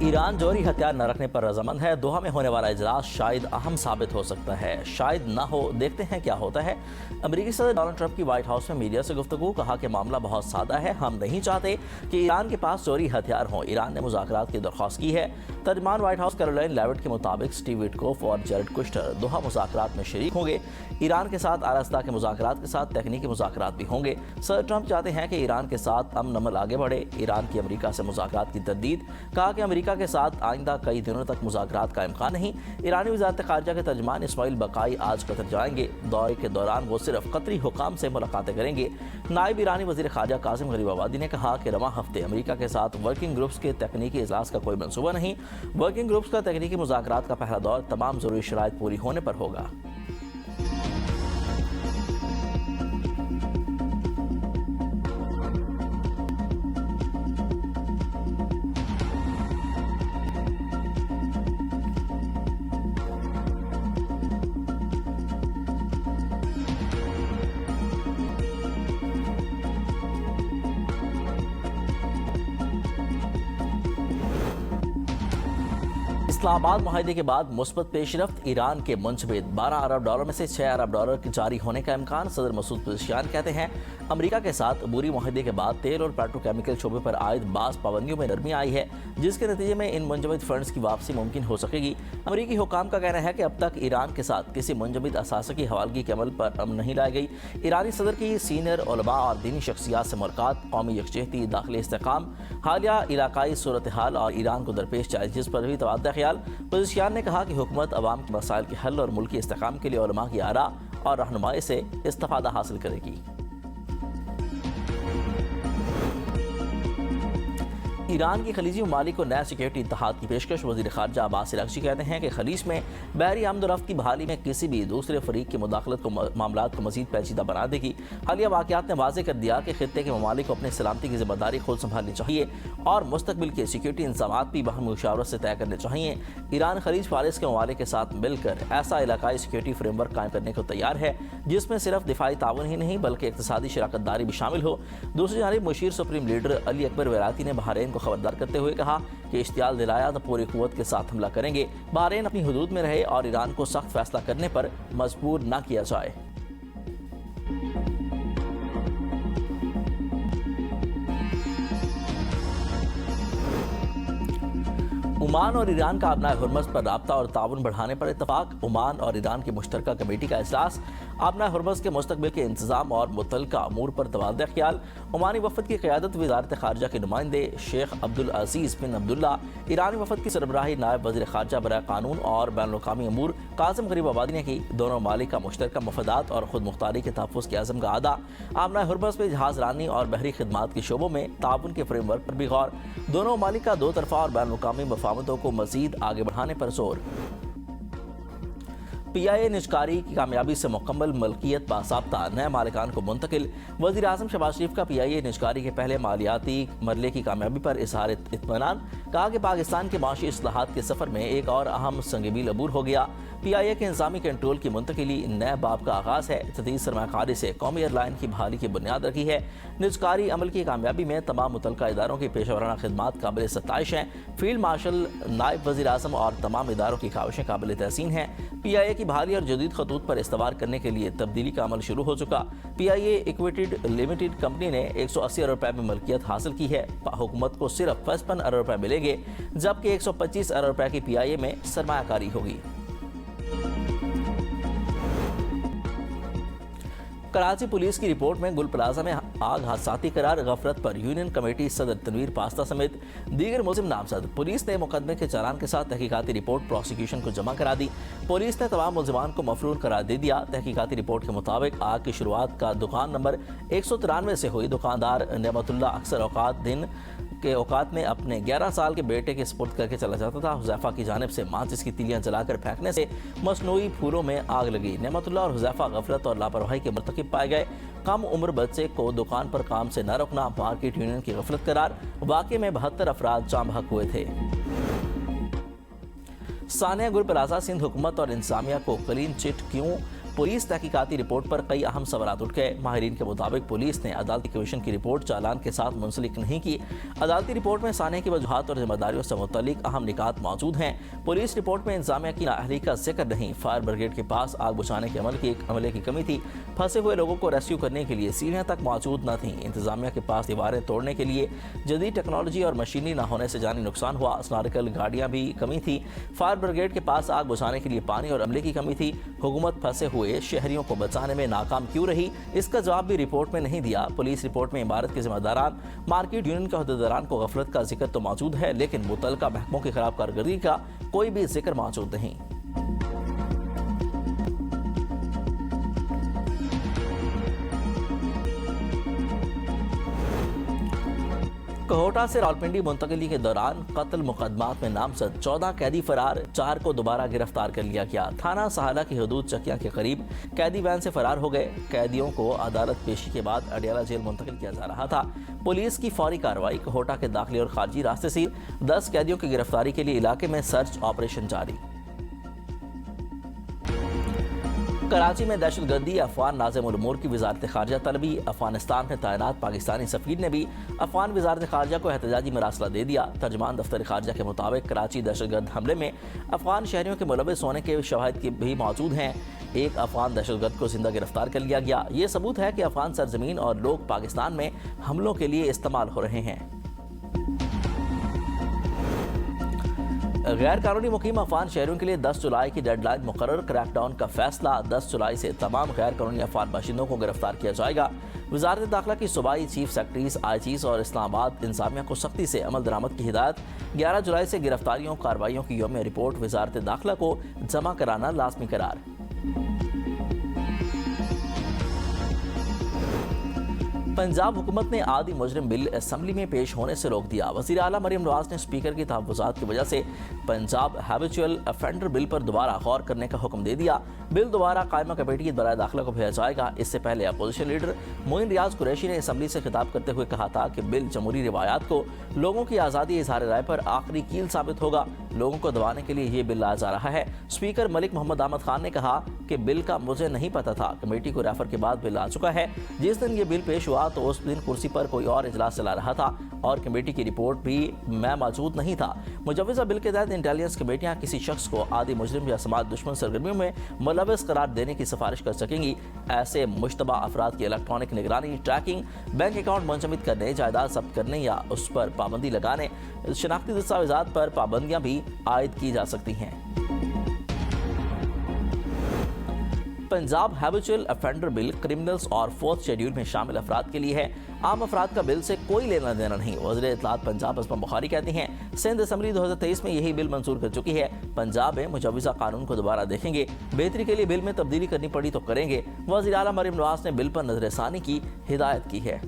Iran जौहरी हथियार न रखने पर रजामंद है। दोहा में होने वाला इजलास शायद अहम साबित हो सकता है, शायद ना हो। देखते हैं क्या होता है। अमेरिकी सदर डोनाल्ड ट्रंप की व्हाइट हाउस में मीडिया से गुफ्तगू। कहा कि मामला बहुत सादा है, हम नहीं चाहते कि ईरान के पास जौहरी हथियार हों। ईरान ने मुज़ाकरात की दरख्वास्त की है। तर्जमान व्हाइट हाउस कैरोलाइन लेविट के मुताबिक स्टीव विटकोफ और जेरेड कुश्टर दोहा मुज़ाकरात में शरीक होंगे। ईरान के साथ आरास्ता के मुज़ाकरात के साथ तकनीकी मुज़ाकरात भी होंगे। सदर ट्रंप चाहते हैं कि ईरान के साथ अमन अमल आगे बढ़े। ईरान की अमेरिका से मुज़ाकरात की तरदीद। कहा कि अमेरिका के साथ आइंदा कई दिनों तक मुज़ाकरात का इम्कान नहीं। ईरानी वज़ारत ख़ारिजा के तर्जमान इस्माइल बकाई आज कतर जाएंगे। दौरे के दौरान वो सिर्फ कतरी हुकाम से मुलाकातें करेंगे। नायब ईरानी वज़ीर ख़ारिजा कासिम गरीबाबादी ने कहा कि रवां हफ्ते अमेरिका के साथ वर्किंग ग्रुप्स के तकनीकी इजलास का कोई मनसूबा नहीं। वर्किंग ग्रुप्स का तकनीकी मुज़ाकरात का पहला दौर तमाम ज़रूरी शराइत पूरी होने पर होगा। इस्लामाबाद मुआहदे के बाद मुस्बत पेशरफ्त। ईरान के मुंजमद $12 अरब में से $6 अरब जारी होने का इम्कान। सदर मसूद पज़ेशियान कहते हैं अमेरिका के साथ अबूरी मुआहदे के बाद तेल और पेट्रोकेमिकल शोबे पर आयद बास पाबंदियों में नरमी आई है, जिसके नतीजे में इन मुंजमद फंड्स की वापसी मुमकिन हो सकेगी। अमेरिकी हुकाम का कहना है कि अब तक ईरान के साथ किसी मुंजमद असासे की हवालगी के अमल पर अमल नहीं लाई गई। ईरानी सदर की सीनियर उलमा और दीनी शख्सियात से मुलाकात, कौमी यकजहती, दाखिली इस्तेकाम, हालिया इलाकाई सूरत हाल और ईरान को दरपेश चैलेंजेस पर भी तबादला ख्याल। पज़ेशियान ने कहा कि हुकूमत अवाम के मसाइल के हल और मुल्की इस्तेकाम के लिए उलमा की आरा और रहनुमाई से इस्तिफादा हासिल करेगी। ईरान की खलीजी ममालिक को नया सिक्योरिटी इत्तेहाद की पेशकश। वज़ीर ख़ारिजा अब्बास अराग़ची कहते हैं कि खलीज में बहरी आमदोरफ्त की बहाली में किसी भी दूसरे फरीक की मुदाखलत को मामलात को मज़ीद पेचीदा बना देगी। हालिया वाक़यात ने वाज़ेह कर दिया कि खित्ते के ममालिक को अपनी सलामती की जिम्मेदारी खुद संभालनी चाहिए और मुस्तक़बिल के सिक्योरिटी इंतज़ामात भी बाहमी मुशावरत से तय करने चाहिए। ईरान खलीज फारिस के ममालिक के साथ मिलकर ऐसा इलाकाई सिक्योरिटी फ्रेमवर्क कायम करने को तैयार है जिसमें सिर्फ दिफाई ताउन ही नहीं बल्कि इक़्तिसादी शराकत दारी भी शामिल हो। दूसरी जानिब Musheer supreme leader Ali Akbar वैराती ने बहरीन को खबरदार करते हुए कहा कि इश्तियाल दिलाया तो पूरी कुव्वत के साथ हमला करेंगे। बहरीन अपनी हुदूद में रहे और ईरान को सख्त फैसला करने पर मजबूर न किया जाए। ओमान और ईरान का अपना हुर्मज़ पर राब्ता और ताउन बढ़ाने पर इत्तफाक। ओमान और ईरान की मुश्तरका कमेटी का इजलास। अपना हुर्मज़ के मुस्तक़बिल के इंतज़ाम और मुतल्लिक़ा अमूर पर तबादला ख्याल। ओमानी वफ़द की क़यादत वज़ारत ख़ारिजा के नुमाइंदे शेख अब्दुल अज़ीज़ बिन अब्दुल्ला, ईरानी वफ़द की सरबराही नायब वज़ीर ख़ारिजा बराए क़ानून और बैनुल-अक़वामी अमूर कासिम गरीबाबादी ने की। दोनों ममालिक का मुश्तरका मफादात और खुद मुख्तारी के तहफ़्फ़ुज़ के अज़म का अदा। अपना हुर्मज़ में जहाज़ रानी और बहरी खिदमात के शोबों में ताउन के फ्रेमवर्क पर भी गौर। दोनों ममालिक का दो तरफ़ा और बैनुल-अक़वामी मफ़ाहमतों को मज़ीद आगे बढ़ाने पर जोर। PIA निजकारी की कामयाबी से मुकम्मल मलकियत बासाब्ता नए मालिकान को मुंतकिल। वज़ीर आज़म शहबाज शरीफ का PIA निजकारी के पहले मालियाती मरले की कामयाबी पर इज़हार इत्मीनान। कहा कि पाकिस्तान के माशी इस्लाहात के सफ़र में एक और अहम संगमील अबूर हो गया। PIA के इंतज़ामी कंट्रोल की मुंतकिली नए बाब का आगाज़ है। जदीद सरमाकारी से कौमी एयरलाइन की बहाली की बुनियाद रखी है। निजकारी अमल की कामयाबी में तमाम मुतल्लिक़ा इदारों की पेशेवराना खिदमात काबिल सताइश हैं। फील्ड मार्शल, नायब वज़ीर आज़म और तमाम इदारों की काविशें काबिल तहसीन हैं। PIA की बहाली और जदीद खतूत पर इस्तवार करने के लिए तब्दीली का अमल शुरू हो चुका। PIA इक्विटेड लिमिटेड कंपनी ने 180 अरब रुपए में मलकियत हासिल की है। हुकूमत को सिर्फ 55 अरब रुपए मिलेंगे, जबकि 125 अरब रुपए की PIA में सरमायाकारी होगी। कराची पुलिस की रिपोर्ट में गुल प्लाजा में आग हादसाती करार। गफलत पर यूनियन कमेटी सदर तनवीर पास्ता समेत दीगर मुलजिम नामजद। पुलिस ने मुकदमे के चालान के साथ तहकीकाती रिपोर्ट प्रोसिक्यूशन को जमा करा दी। पुलिस ने तमाम मुलजिमान को मफरून करार दे दिया। तहकीकाती रिपोर्ट के मुताबिक आग की शुरुआत का दुकान नंबर 193 से हुई। दुकानदार नेमतुल्ला अक्सर औकात दिन के औकात में अपने 11 साल के बेटे के स्पुर्द करके चला जाता था। हुज़ैफा की जानिब से माचिस की तीलियां जलाकर फेंकने से मसनूई फूलों में आग लगी। नेमतुल्ला और हुज़ैफा गफलत और लापरवाही के मुर्तकिब पाए गए। कम उम्र बच्चे को दुकान पर काम से न रोकना मार्केट यूनियन की गफलत करार। वाक़े में 72 अफराद जाम बहक हुए थे। सानिया गुल प्लाजा सिंध हुकूमत और इंतजामिया को क्लीन चिट क्यों? पुलिस तहकीकाती रिपोर्ट पर कई अहम सवालात उठ गए। माहिरीन के मुताबिक पुलिस ने अदालती कमीशन की रिपोर्ट चालान के साथ मुंसलिक नहीं की। अदालती रिपोर्ट में साने की वजूहात और जिम्मेदारियों से मुतल्लिक अहम निकात मौजूद हैं। पुलिस रिपोर्ट में इंतजामिया की नाअहली का जिक्र नहीं। फायर ब्रिगेड के पास आग बुझाने के अमले की कमी थी। फंसे हुए लोगों को रेस्क्यू करने के लिए सीढ़ियां तक मौजूद न थी। इंतजामिया के पास दीवारें तोड़ने के लिए जदीद टेक्नोलॉजी और मशीनरी न होने से जानी नुकसान हुआ। स्नारिकल गाड़ियां भी कमी थी। फायर ब्रिगेड के पास आग बुझाने के लिए पानी और अमले की कमी थी। हुकूमत फंसे हुए शहरियों को बचाने में नाकाम क्यों रही, इसका जवाब भी रिपोर्ट में नहीं दिया। पुलिस रिपोर्ट में इमारत के जिम्मेदारान, मार्केट यूनियन के अहदेदारान को गफलत का जिक्र तो मौजूद है, लेकिन मुतल्लिका महकमों की खराब कारकर्दगी का कोई भी जिक्र मौजूद नहीं। कोहोटा से रावलपिंडी मुंतकिली के दौरान कत्ल मुकदमात में नामजद 14 कैदी फरार, 4 को दोबारा गिरफ्तार कर लिया गया। थाना सहाला की हदूद चकिया के करीब कैदी वैन से फरार हो गए। कैदियों को अदालत पेशी के बाद अडियाला जेल मुंतकिल किया जा रहा था। पुलिस की फौरी कार्रवाई, कोहोटा के दाखिली और खारजी रास्ते से 10 कैदियों की गिरफ्तारी के लिए इलाके में सर्च ऑपरेशन जारी। कराची में दहशतगर्दी, अफवान नाज़िम उल उमूर की वज़ारत ख़ारजा तलबी। अफगानिस्तान में तैनात पाकिस्तानी सफ़ीर ने भी अफगान वज़ारत ख़ारजा को एहतजाजी मरासला दे दिया। तर्जमान दफ्तर ख़ारजा के मुताबिक कराची दहशतगर्द हमले में अफगान शहरियों के मुलव्वस होने के शवाहिद भी मौजूद हैं। एक अफगान दहशतगर्द को जिंदा गिरफ्तार कर लिया गया। ये सबूत है कि अफगान सरजमीन और लोग पाकिस्तान में हमलों के लिए इस्तेमाल हो रहे हैं। गैर कानूनी मुकीम अफगान शहरियों के लिए 10 जुलाई की डेडलाइन मुकर्रर। क्रैकडाउन का फैसला, 10 जुलाई से तमाम गैर कानूनी अफगान बाशिंदों को गिरफ्तार किया जाएगा। वजारत दाखिला की सूबाई चीफ सेक्रेटरीज, आईजीज और इस्लामाबाद इंतजामिया को सख्ती से अमल दरामद की हिदायत। 11 जुलाई से गिरफ्तारियों कार्रवाइयों की यौमिया रिपोर्ट वजारत दाखिला को जमा कराना लाजमी करार। पंजाब हुकूमत ने आदि मुजरिम बिल असम्बली में पेश होने से रोक दिया। वज़ीर आला मरियम नवाज ने स्पीकर की तहफ़्फ़ुज़ात की वजह से पंजाब हैबिचुअल अफेंडर बिल पर दोबारा गौर करने का हुक्म दे दिया। बिल दोबारा कायमा कमेटी की बराए दाखिला को भेजा जाएगा। इससे पहले अपोजिशन लीडर मोइन रियाज कुरैशी ने असम्बली से खिताब करते हुए कहा था कि बिल जमहूरी रिवायात को, लोगों की आज़ादी इज़हार राय पर आखिरी कील साबित होगा। लोगों को दबाने के लिए ये बिल लाया जा रहा है। स्पीकर मलिक मोहम्मद अहमद खान ने कहा कि बिल का मुझे नहीं पता था, कमेटी को रेफर के बाद बिल आ चुका है। जिस दिन ये बिल पेश हुआ तो उस दिन कुर्सी पर कोई और इजलास चला रहा था और कमेटी की रिपोर्ट भी मैं मौजूद नहीं था। मुजव्वज़ा बिल के तहत इंटेलिजेंस कमेटियां किसी शख्स को आदि मुजरिम या समाज दुश्मन सरगर्मियों में मुलव्वस करार देने की सिफारिश कर सकेंगी। ऐसे मुश्तबा अफराद की इलेक्ट्रॉनिक निगरानी, ट्रैकिंग, बैंक अकाउंट मुंजमद करने, जायदाद जब्त करने या उस पर पाबंदी लगाने, शनाख्ती दस्तावेजात पर पाबंदियां भी आयद की जा सकती हैं। Punjab habitual offender bill criminals और 4th शेड्यूल में शामिल अफराद के लिए है। आम अफराद का बिल से कोई लेना देना नहीं। वज़ीर इत्तलात पंजाब असमा बुखारी कहती हैं, सिंध असम्बली 2023 में यही बिल मंजूर कर चुकी है। पंजाब में मुजव्वज़ा कानून को दोबारा देखेंगे। बेहतरी के लिए बिल में तब्दीली करनी पड़ी तो करेंगे। वज़ीर आला मरियम नवाज ने बिल पर नज़रसानी की हिदायत की है।